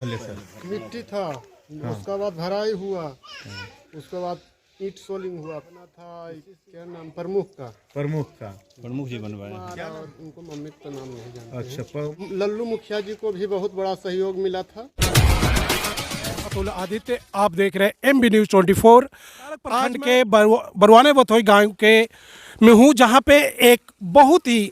पहले सर। मिट्टी था, उसके बाद भराई हुआ, उसके बाद ईंट सोलिंग हुआ। बना था क्या नाम प्रमुख का, प्रमुख जी बनवाए। और उनको मम्मी का नाम नहीं जानते अच्छा हैं। लल्लू मुखिया जी को भी बहुत बड़ा सहयोग मिला था। अतुल आदित्य, आप देख रहे हैं MB न्यूज 24। आज के बरवाने बथोई गांव के में हूँ, जहाँ पे एक बहुत ही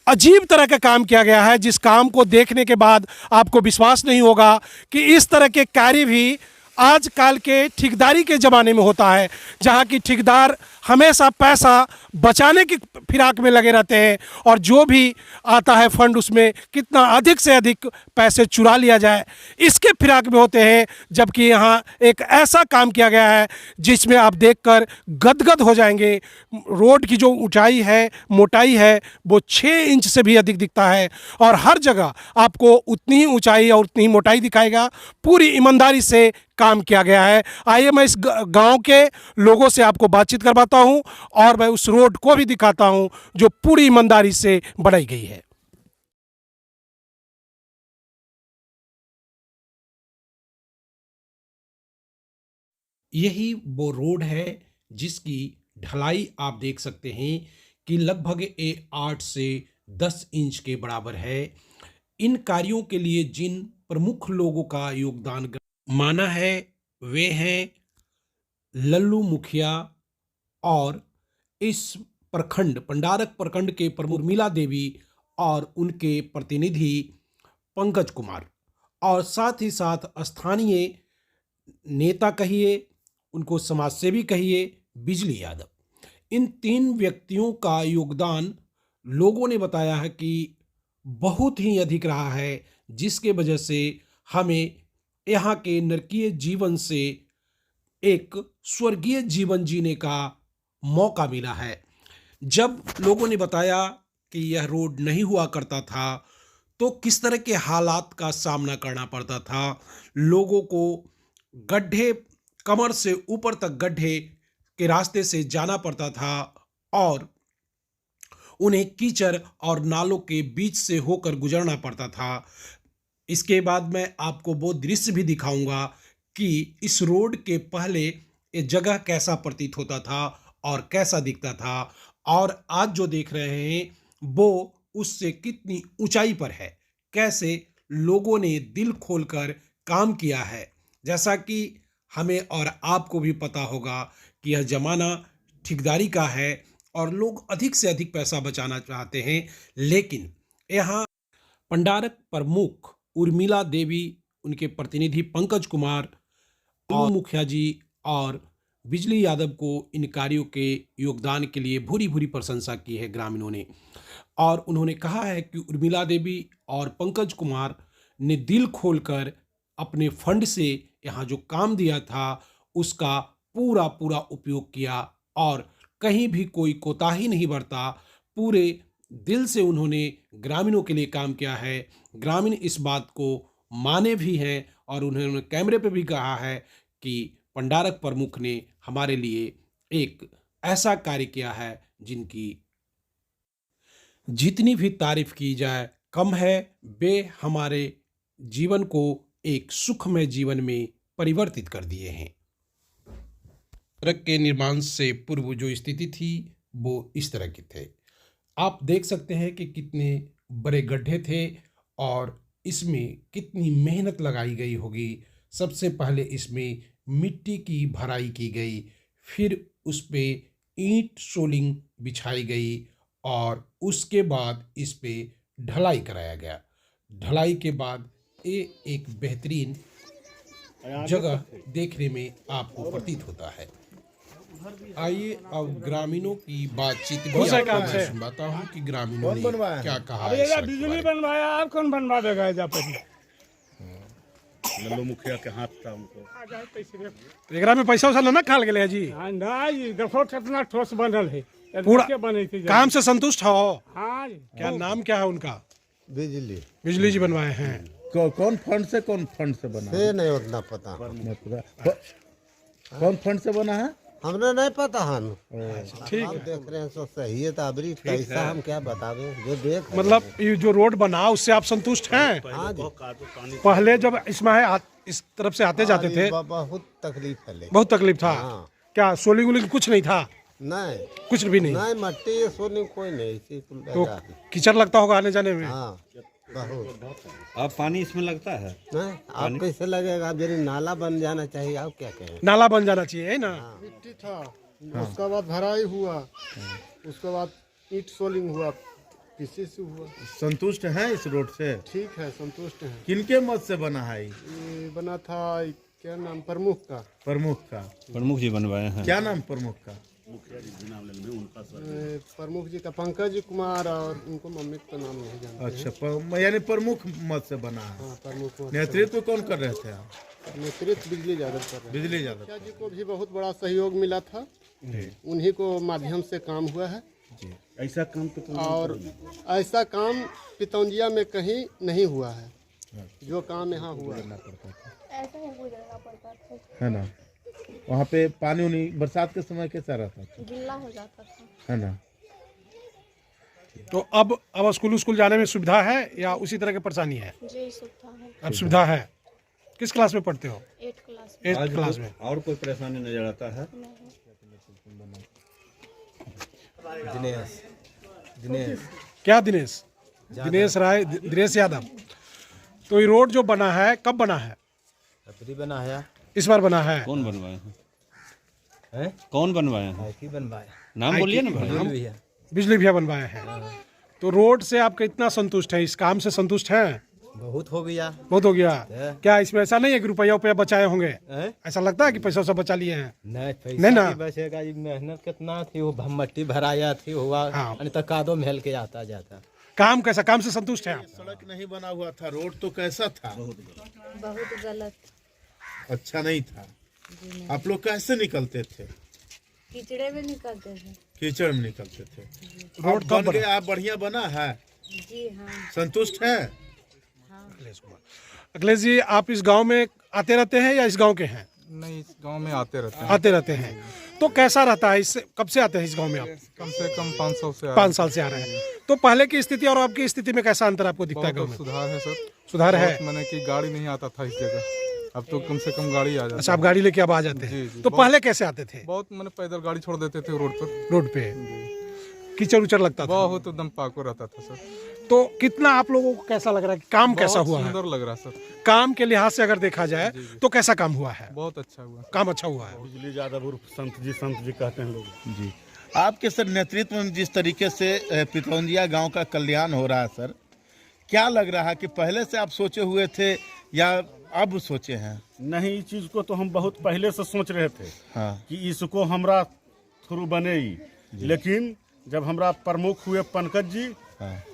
अजीब तरह का काम किया गया है, जिस काम को देखने के बाद आपको विश्वास नहीं होगा कि इस तरह के कार्य भी आजकल के ठेकेदारी के ज़माने में होता है, जहाँ की ठेकेदार हमेशा पैसा बचाने की फिराक में लगे रहते हैं और जो भी आता है फंड उसमें कितना अधिक से अधिक पैसे चुरा लिया जाए, इसके फिराक में होते हैं। जबकि यहाँ एक ऐसा काम किया गया है जिसमें आप देखकर गदगद हो जाएंगे। रोड की जो ऊंचाई है, मोटाई है, वो 6 इंच से भी अधिक दिखता है और हर जगह आपको उतनी ही ऊंचाई और उतनी ही मोटाई दिखाएगा। पूरी ईमानदारी से काम किया गया है। आइए मैं इस गांव के लोगों से आपको बातचीत करवाता हूं और मैं उस रोड को भी दिखाता हूं जो पूरी ईमानदारी से बनाई गई है। यही वो रोड है जिसकी ढलाई आप देख सकते हैं कि लगभग 8 से 10 इंच के बराबर है। इन कार्यों के लिए जिन प्रमुख लोगों का योगदान माना है वे हैं लल्लू मुखिया और इस प्रखंड पंडारक प्रखंड के प्रमुख उर्मिला देवी और उनके प्रतिनिधि पंकज कुमार, और साथ ही साथ स्थानीय नेता कहिए, उनको समाजसेवी कहिए, बिजली यादव। इन 3 व्यक्तियों का योगदान लोगों ने बताया है कि बहुत ही अधिक रहा है, जिसके वजह से हमें यहाँ के नरकीय जीवन से एक स्वर्गीय जीवन जीने का मौका मिला है। जब लोगों ने बताया कि यह रोड नहीं हुआ करता था तो किस तरह के हालात का सामना करना पड़ता था, लोगों को गड्ढे, कमर से ऊपर तक गड्ढे के रास्ते से जाना पड़ता था और उन्हें कीचड़ और नालों के बीच से होकर गुजरना पड़ता था। इसके बाद मैं आपको वो दृश्य भी दिखाऊंगा कि इस रोड के पहले ये जगह कैसा प्रतीत होता था और कैसा दिखता था, और आज जो देख रहे हैं वो उससे कितनी ऊंचाई पर है, कैसे लोगों ने दिल खोलकर काम किया है। जैसा कि हमें और आपको भी पता होगा कि यह ज़माना ठेकेदारी का है और लोग अधिक से अधिक पैसा बचाना चाहते हैं, लेकिन यहाँ पंडारक प्रमुख उर्मिला देवी, उनके प्रतिनिधि पंकज कुमार और मुखिया जी और बिजली यादव को इन कार्यों के योगदान के लिए भूरी भूरी प्रशंसा की है ग्रामीणों ने। और उन्होंने कहा है कि उर्मिला देवी और पंकज कुमार ने दिल खोलकर अपने फंड से यहाँ जो काम दिया था उसका पूरा पूरा उपयोग किया और कहीं भी कोई कोताही नहीं बरता। पूरे दिल से उन्होंने ग्रामीणों के लिए काम किया है। ग्रामीण इस बात को माने भी हैं और उन्होंने कैमरे पे भी कहा है कि पंडारक प्रमुख ने हमारे लिए एक ऐसा कार्य किया है जिनकी जितनी भी तारीफ की जाए कम है। वे हमारे जीवन को एक सुखमय जीवन में परिवर्तित कर दिए हैं। सड़क के निर्माण से पूर्व जो स्थिति थी वो इस तरह की थे। आप देख सकते हैं कि कितने बड़े गड्ढे थे और इसमें कितनी मेहनत लगाई गई होगी। सबसे पहले इसमें मिट्टी की भराई की गई, फिर उस पे ईंट सोलिंग बिछाई गई और उसके बाद इस पे ढलाई कराया गया। ढलाई के बाद ये एक बेहतरीन जगह देखने में आपको प्रतीत होता है। आइए अब ग्रामीणों की बातचीत भी आपको मैं सुनाता हूँ कि ग्रामीणों ने क्या कहा है। बिजली बनवाया, आप कौन बनवा देगा? लल्लू मुखिया के हाथ था उनको। एकरा में पैसा वैसा ना खाल गए जी? हाँ नहीं, देखो कितना ठोस बनल है, पूरा बनी थी काम से संतुष्ट हो? हाँ। क्या नाम क्या है उनका? बिजली जी बनवाए हैं। कौन फंड से बना से नहीं उतना पता। कौन फंड से बना है? हमने नहीं पता हन। ठीक आप है। देख रहे हैं सो सही है, तो अबरी कैसा हम क्या बतावे जो देख रहे मतलब ये जो रोड बना उससे आप संतुष्ट हैं? हैं। हाँ जी, पहले जब इसमें इस तरफ से आते जाते थे बहुत तकलीफ है लेकिन। बहुत तकलीफ था। हाँ। क्या सोलिंग वोलिंग कुछ नहीं था? नहीं कुछ भी नहीं। नहीं, मट्टी सोने कोई नहीं, इसी कुल तो लगा दी। कीचड़ लगता होगा आने जाने में? हाँ बहुत। अब पानी इसमें लगता है? नहीं आप कैसे लगेगा, अब यदि नाला बन जाना चाहिए, आप क्या कहें। नाला बन जाना चाहिए, है ना? मिट्टी था, उसका बाद भराई हुआ, उसके बाद ईट सोलिंग हुआ, पीसीसी हुआ। संतुष्ट हैं इस रोड से? ठीक है, संतुष्ट हैं। किनके मत से बना है ये बना था, क्या नाम, प्रमुख का। प्रमुख का? प्रमुख जी बनवाए हैं। क्या नाम प्रमुख का? प्रमुख जी का पंकज कुमार, और उनको मम्मी का नाम नहीं जानते। अच्छा, यानी प्रमुख मत से बना है। हाँ, प्रमुख मत। नेतृत्व कौन कर रहे थे आप? नेतृत्व बिजली यादव कर रहे हैं। बिजली यादव मुखिया जी को भी बहुत बड़ा सहयोग मिला था, उन्हीं को माध्यम से काम हुआ है। जी। ऐसा काम तो और ऐसा काम पितौंजिया में कहीं नहीं हुआ है, जो काम यहाँ हुआ है। ऐसा ही गुजरना पड़ता था, है ना? वहाँ पे पानी उनी बरसात के समय कैसा रहता था? गिल्ला हो जाता था। है ना? तो अब स्कूल जाने में सुविधा है या उसी तरह की परेशानी है? जी सुविधा है। अब सुविधा है। किस क्लास में पढ़ते हो? 8 क्लास में। 8th क्लास में। और कोई परेशानी नजर आता है? दिनेश क्या दिनेश? दिनेश राय, दिनेश यादव। तो ये रोड जो बना है कब बना है? अबरी बना है। इस बार बना है। कौन बनवाए हैं? हैं? कौन बनवाए हैं? की बनवाए नाम बोलिए ना भाई। भैया। बिजली भैया बनवाए हैं। तो रोड से आप कितना संतुष्ट हैं? इस काम से संतुष्ट हैं? बहुत हो गया। बहुत हो गया। क्या इसमें ऐसा नहीं है कि रुपया बचाए होंगे? हैं? ऐसा लगता है कि पैसा सब बचा लिए हैं? नहीं पैसा नहीं ना? की बचेगा, ये मेहनत कितना थी, वो मट्टी भराया थी हुआ, हाँ। तो कादो महल के आता जाता। काम कैसा? काम से संतुष्ट हैं आप? सड़क नहीं बना हुआ था, रोड तो कैसा था? बहुत गलत, अच्छा नहीं था। आप लोग कैसे निकलते थे? कीचड़े में निकलते थे। कीचड़ में निकलते थे। रोड अब कब बन बना? गया, बढ़िया बना है, जी हाँ। संतुष्ट है? अखिलेश जी, आप इस गांव में आते रहते हैं या इस गांव के हैं? नहीं, इस गांव में आते रहते हैं। आते रहते हैं। तो कैसा रहता है? इससे कब से आते हैं इस गांव में आप? कम से कम 500 से 5 साल से आ रहे हैं। तो पहले की स्थिति और अब की स्थिति में कैसा अंतर आपको दिखता है गांव बहुत में? सुधार है सर। सुधार है। बहुत, मैंने कि गाड़ी नहीं आता था इस जगह, अब तो कम से कम गाड़ी आ अच्छा, जाती आप गाड़ी लेके अब आ जाते जी, हैं। जी, तो बहुत- पहले कैसे आते थे? बहुत, मैंने पैदल गाड़ी छोड़ देते थे रोड पर। रोड पे कीचड़ उचड़ लगता था। बहुत एकदम पाको रहता था सर। तो कितना आप लोगों को कैसा लग रहा है? काम कैसा बहुत हुआ है? सुंदर लग रहा सर, काम के लिहाज से अगर देखा जाए तो कैसा काम हुआ है? बहुत अच्छा हुआ। काम अच्छा हुआ है। बिजली यादव उर्फ संत जी कहते हैं लोग। जी। आपके सर नेतृत्व में जिस तरीके से पितौंजिया गांव का कल्याण हो रहा है सर, क्या लग रहा है कि पहले से आप सोचे हुए थे या अब सोचे हैं? नहीं, इस चीज को तो हम बहुत पहले से सोच रहे थे हाँ। कि इसको हमरा थ्रू बने ही, लेकिन जब हमरा प्रमुख हुए पंकज जी, हाँ।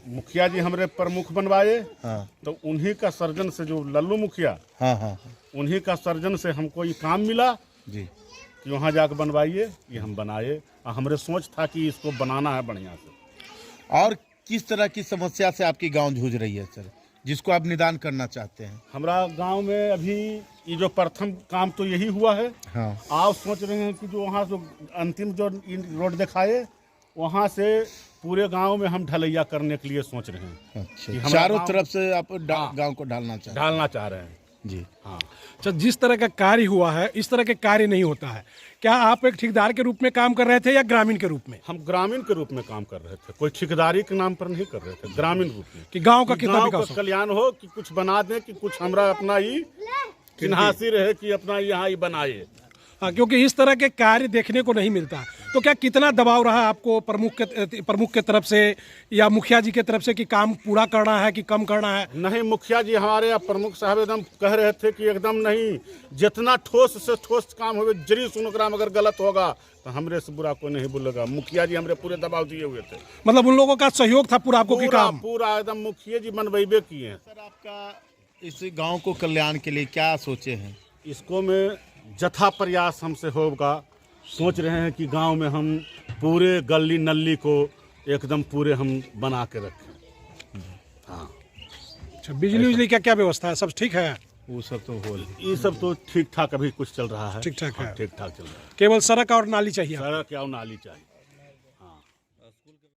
मुखिया जी हमरे प्रमुख बनवाए, हाँ। तो उन्हीं का सर्जन से, जो लल्लू मुखिया, हाँ। हाँ। उन्हीं का सर्जन से हमको ये काम मिला जी। कि वहाँ जाकर बनवाइए। ये हम बनाए, और हमरे सोच था कि इसको बनाना है बढ़िया से। और किस तरह की समस्या से आपकी गांव जूझ रही है सर, जिसको आप निदान करना चाहते हैं? हमारा गांव में अभी ये जो प्रथम काम तो यही हुआ है। हाँ। आप सोच रहे हैं कि जो वहाँ जो अंतिम जो रोड दिखाए, वहाँ से पूरे गांव में हम ढलैया करने के लिए सोच रहे हैं, कि अच्छा, हमारा चारों गांव- तरफ से आप हाँ। गांव को ढालना चाहते ढालना चाह रहे हैं। हैं? जी। हाँ, अच्छा, जिस तरह का कार्य हुआ है इस तरह के कार्य नहीं होता है। क्या आप एक ठेकेदार के रूप में काम कर रहे थे या ग्रामीण के रूप में? हम ग्रामीण के रूप में काम कर रहे थे, कोई ठेकेदारी के नाम पर नहीं कर रहे थे, ग्रामीण रूप में। कि गांव का कि कितना गांव विकास का हो? कल्याण हो, कि कुछ बना दें, कि कुछ हमरा अपना ही चिन्हासी रहे, कि अपना यहाँ ही बनाए। हाँ, क्योंकि इस तरह के कार्य देखने को नहीं मिलता। तो क्या कितना दबाव रहा आपको प्रमुख के तरफ से या मुखिया जी के तरफ से कि काम पूरा करना है कि कम करना है? नहीं, मुखिया जी हमारे प्रमुख साहब एकदम कह रहे थे कि एकदम नहीं, जितना ठोस से ठोस काम हो, जरी सुनोग्राम अगर गलत होगा तो हमरे से बुरा कोई नहीं बोलेगा। मुखिया जी हमरे पूरे दबाव दिए हुए थे। मतलब उन लोगों का सहयोग था पूरा आपको कि पूरा काम? पूरा एकदम मुखिया जी बनवेबे किए हैं। सर, आपका इस गांव को कल्याण के लिए क्या सोचे हैं? इसको में जथा प्रयास हमसे होगा। सोच रहे हैं कि गांव में हम पूरे गली नली को एकदम पूरे हम बना के रखें। हाँ, अच्छा, बिजली उजली क्या क्या व्यवस्था है? सब ठीक है? वो सब तो हो ये सब तो ठीक ठाक अभी कुछ चल रहा है। ठीक ठाक है। ठीक ठाक चल रहा है। केवल सड़क और नाली चाहिए। सड़क या नाली चाहिए।